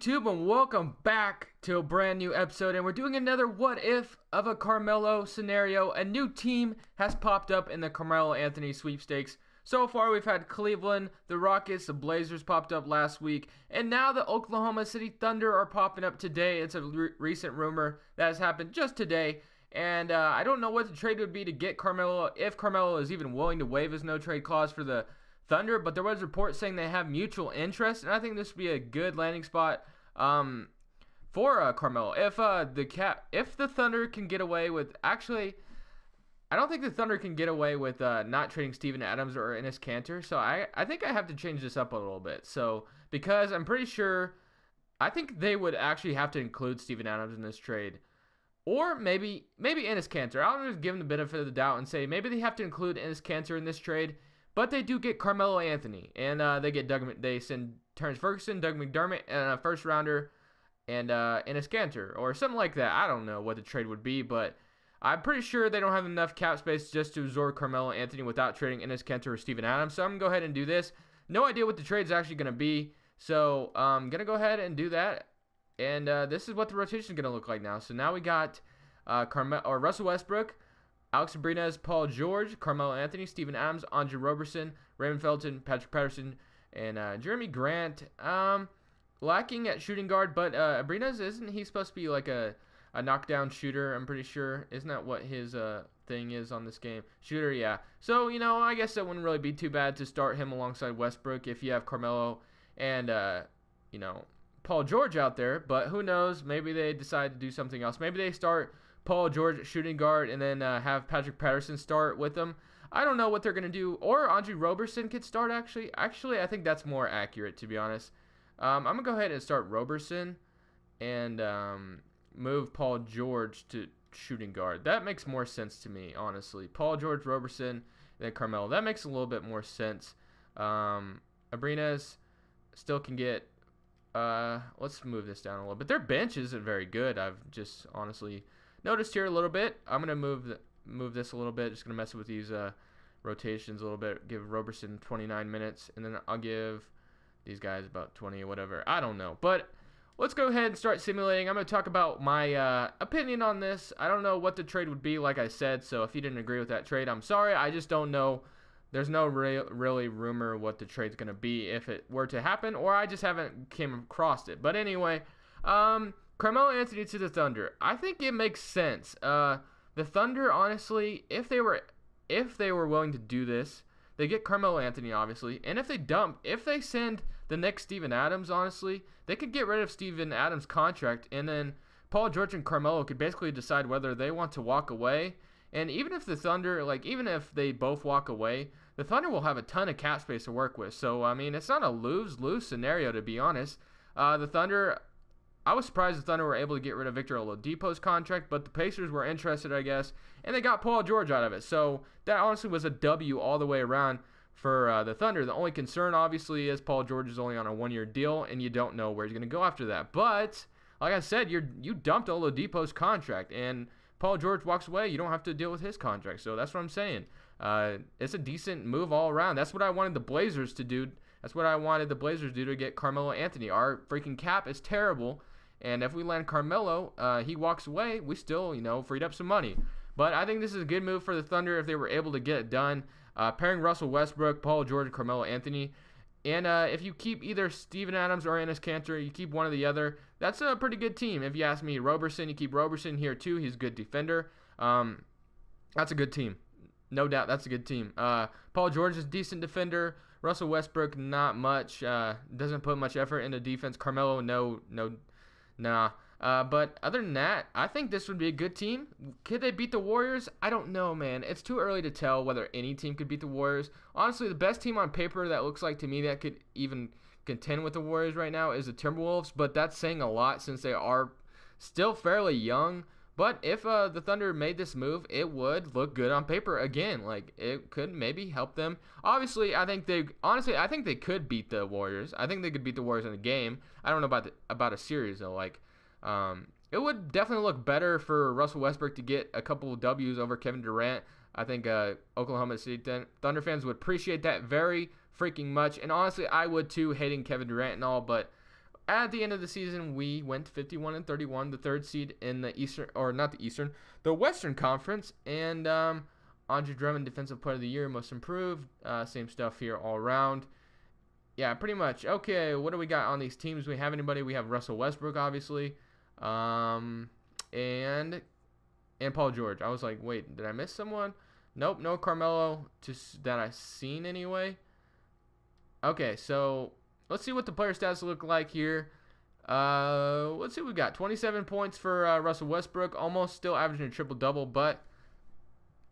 YouTube, and welcome back to a brand new episode, and we're doing another what if of a Carmelo scenario. A new team has popped up in the Carmelo Anthony sweepstakes. So far we've had Cleveland, the Rockets, the Blazers popped up last week, and now the Oklahoma City Thunder are popping up today. It's a recent rumor that has happened just today, and I don't know what the trade would be to get Carmelo, if Carmelo is even willing to waive his no-trade clause for the Thunder, but there was reports saying they have mutual interest, and I think this would be a good landing spot for Carmelo. If the Thunder can get away with, actually, I don't think the Thunder can get away with not trading Steven Adams or Enes Kanter, so I think I have to change this up a little bit. So because I'm pretty sure, I think they would actually have to include Steven Adams in this trade. Or maybe Enes Kanter. I'll just give them the benefit of the doubt and say maybe they have to include Enes Kanter in this trade. But they do get Carmelo Anthony, and they send Terrence Ferguson, Doug McDermott, and a first rounder, and Enes Kanter, or something like that. I don't know what the trade would be, but I'm pretty sure they don't have enough cap space just to absorb Carmelo Anthony without trading Enes Kanter or Steven Adams. So I'm going to go ahead and do this. No idea what the trade's actually going to be, so I'm going to go ahead and do that. And this is what the rotation is going to look like now. So now we got Russell Westbrook, Alex Abrines, Paul George, Carmelo Anthony, Steven Adams, Andre Roberson, Raymond Felton, Patrick Patterson, and Jeremy Grant. Lacking at shooting guard, but Abrines, isn't he supposed to be like a knockdown shooter? I'm pretty sure. Isn't that what his thing is on this game? Shooter, yeah. So, I guess that wouldn't really be too bad to start him alongside Westbrook if you have Carmelo and, Paul George out there. But who knows? Maybe they decide to do something else. Maybe they start Paul George at shooting guard and then have Patrick Patterson start with them. I don't know what they're going to do. Or Andre Roberson could start, actually. Actually, I think that's more accurate, to be honest. I'm going to go ahead and start Roberson and move Paul George to shooting guard. That makes more sense to me, honestly. Paul George, Roberson, and then Carmelo. That makes a little bit more sense. Abrines still can get... let's move this down a little bit. Their bench isn't very good. I've just honestly noticed here a little bit. I'm gonna move this a little bit. Just gonna mess with these rotations a little bit. Give Roberson 29 minutes, and then I'll give these guys about 20 or whatever. I don't know, but let's go ahead and start simulating. I'm gonna talk about my opinion on this. I don't know what the trade would be, like I said. So if you didn't agree with that trade, I'm sorry. I just don't know. There's no really rumor what the trade's going to be if it were to happen, or I just haven't came across it. But anyway, Carmelo Anthony to the Thunder. I think it makes sense. The Thunder, honestly, if they were willing to do this, they get Carmelo Anthony, obviously. And if they send the next Steven Adams, honestly, they could get rid of Steven Adams' contract, and then Paul George and Carmelo could basically decide whether they want to walk away. And even if the Thunder, even if they both walk away, the Thunder will have a ton of cap space to work with. So, I mean, it's not a lose-lose scenario, to be honest. The Thunder, I was surprised the Thunder were able to get rid of Victor Oladipo's contract, but the Pacers were interested, I guess, and they got Paul George out of it. So, that honestly was a W all the way around for the Thunder. The only concern, obviously, is Paul George is only on a one-year deal, and you don't know where he's going to go after that. But, like I said, you dumped Oladipo's contract, and Paul George walks away, you don't have to deal with his contract. So that's what I'm saying. It's a decent move all around. That's what I wanted the Blazers to do. That's what I wanted the Blazers to do to get Carmelo Anthony. Our freaking cap is terrible, and if we land Carmelo, he walks away, we still, freed up some money. But I think this is a good move for the Thunder if they were able to get it done. Pairing Russell Westbrook, Paul George, and Carmelo Anthony. And if you keep either Steven Adams or Enes Kanter, you keep one or the other, that's a pretty good team. If you ask me, Roberson, you keep Roberson here too. He's a good defender. That's a good team. No doubt, that's a good team. Paul George is a decent defender. Russell Westbrook, not much. Doesn't put much effort into defense. Carmelo, nah. But other than that, I think this would be a good team. Could they beat the Warriors? I don't know, man. It's too early to tell whether any team could beat the Warriors. Honestly, the best team on paper that looks like to me that could even contend with the Warriors right now is the Timberwolves, but that's saying a lot since they are still fairly young. But if the Thunder made this move, it would look good on paper again. It could maybe help them. Obviously, I think they could beat the Warriors. I think they could beat the Warriors in a game. I don't know about a series though. It would definitely look better for Russell Westbrook to get a couple of W's over Kevin Durant. I think Oklahoma City Thunder fans would appreciate that very freaking much. And honestly, I would too, hating Kevin Durant and all. But at the end of the season, we went 51-31, the third seed in the Eastern, or not the Eastern, the Western Conference. And Andre Drummond, Defensive Player of the Year, Most Improved. Same stuff here all around. Yeah, pretty much. Okay, what do we got on these teams? We have anybody? We have Russell Westbrook, obviously, and Paul George. I was like, wait, did I miss someone? Nope, no Carmelo that I've seen anyway. Okay, so let's see what the player stats look like here. Let's see what we got. 27 points for Russell Westbrook, almost still averaging a triple-double, but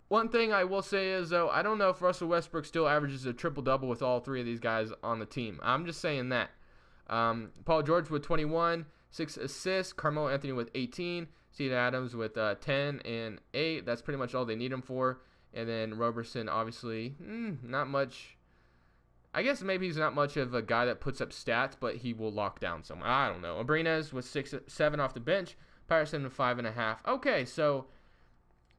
one thing I will say is, though, I don't know if Russell Westbrook still averages a triple-double with all three of these guys on the team. I'm just saying that. Paul George with 21, 6 assists. Carmelo Anthony with 18. Steven Adams with 10 and 8. That's pretty much all they need him for. And then Roberson, obviously, not much. I guess maybe he's not much of a guy that puts up stats, but he will lock down someone. I don't know. Abrines with 7 off the bench. Patterson with 5.5. Okay, so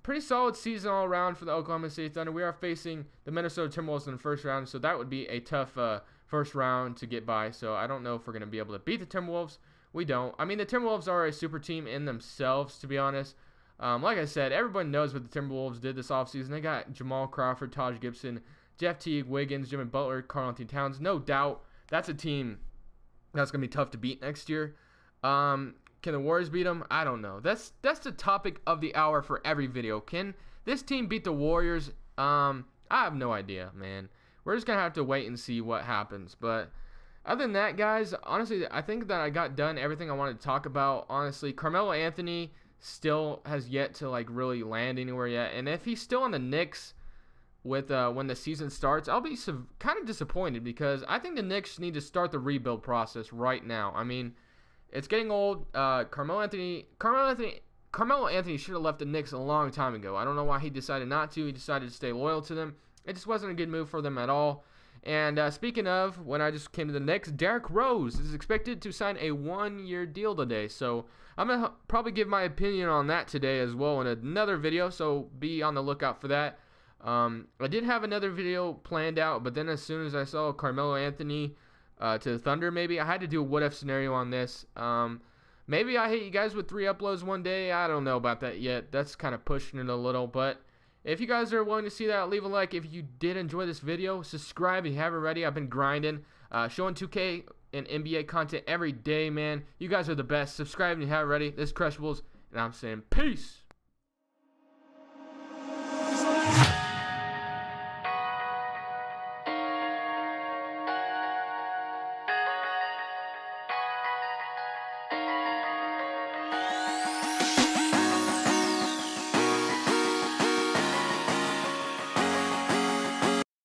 pretty solid season all around for the Oklahoma City Thunder. We are facing the Minnesota Timberwolves in the first round, so that would be a tough first round to get by. So I don't know if we're going to be able to beat the Timberwolves. We don't. I mean, the Timberwolves are a super team in themselves, to be honest. Like I said, everyone knows what the Timberwolves did this offseason. They got Jamal Crawford, Taj Gibson, Jeff Teague, Wiggins, Jimmy Butler, Karl-Anthony Towns. No doubt that's a team that's going to be tough to beat next year. Can the Warriors beat them? I don't know. That's the topic of the hour for every video. Can this team beat the Warriors? I have no idea, man. We're just going to have to wait and see what happens. But other than that, guys, honestly, I think that I got done everything I wanted to talk about. Honestly, Carmelo Anthony still has yet to like really land anywhere yet. And if he's still on the Knicks with when the season starts, I'll be kind of disappointed because I think the Knicks need to start the rebuild process right now. I mean, it's getting old. Carmelo Anthony should have left the Knicks a long time ago. I don't know why he decided not to. He decided to stay loyal to them. It just wasn't a good move for them at all. And speaking of, when I just came to the Knicks, Derrick Rose is expected to sign a 1-year deal today. So I'm going to probably give my opinion on that today as well in another video. So be on the lookout for that. I did have another video planned out, but then as soon as I saw Carmelo Anthony to the Thunder, maybe I had to do a what-if scenario on this. Maybe I hit you guys with 3 uploads one day. I don't know about that yet. That's kind of pushing it a little, but if you guys are willing to see that, leave a like. If you did enjoy this video, subscribe if you haven't already. I've been grinding, showing 2K and NBA content every day, man. You guys are the best. Subscribe if you haven't already. This is Crushables, and I'm saying peace.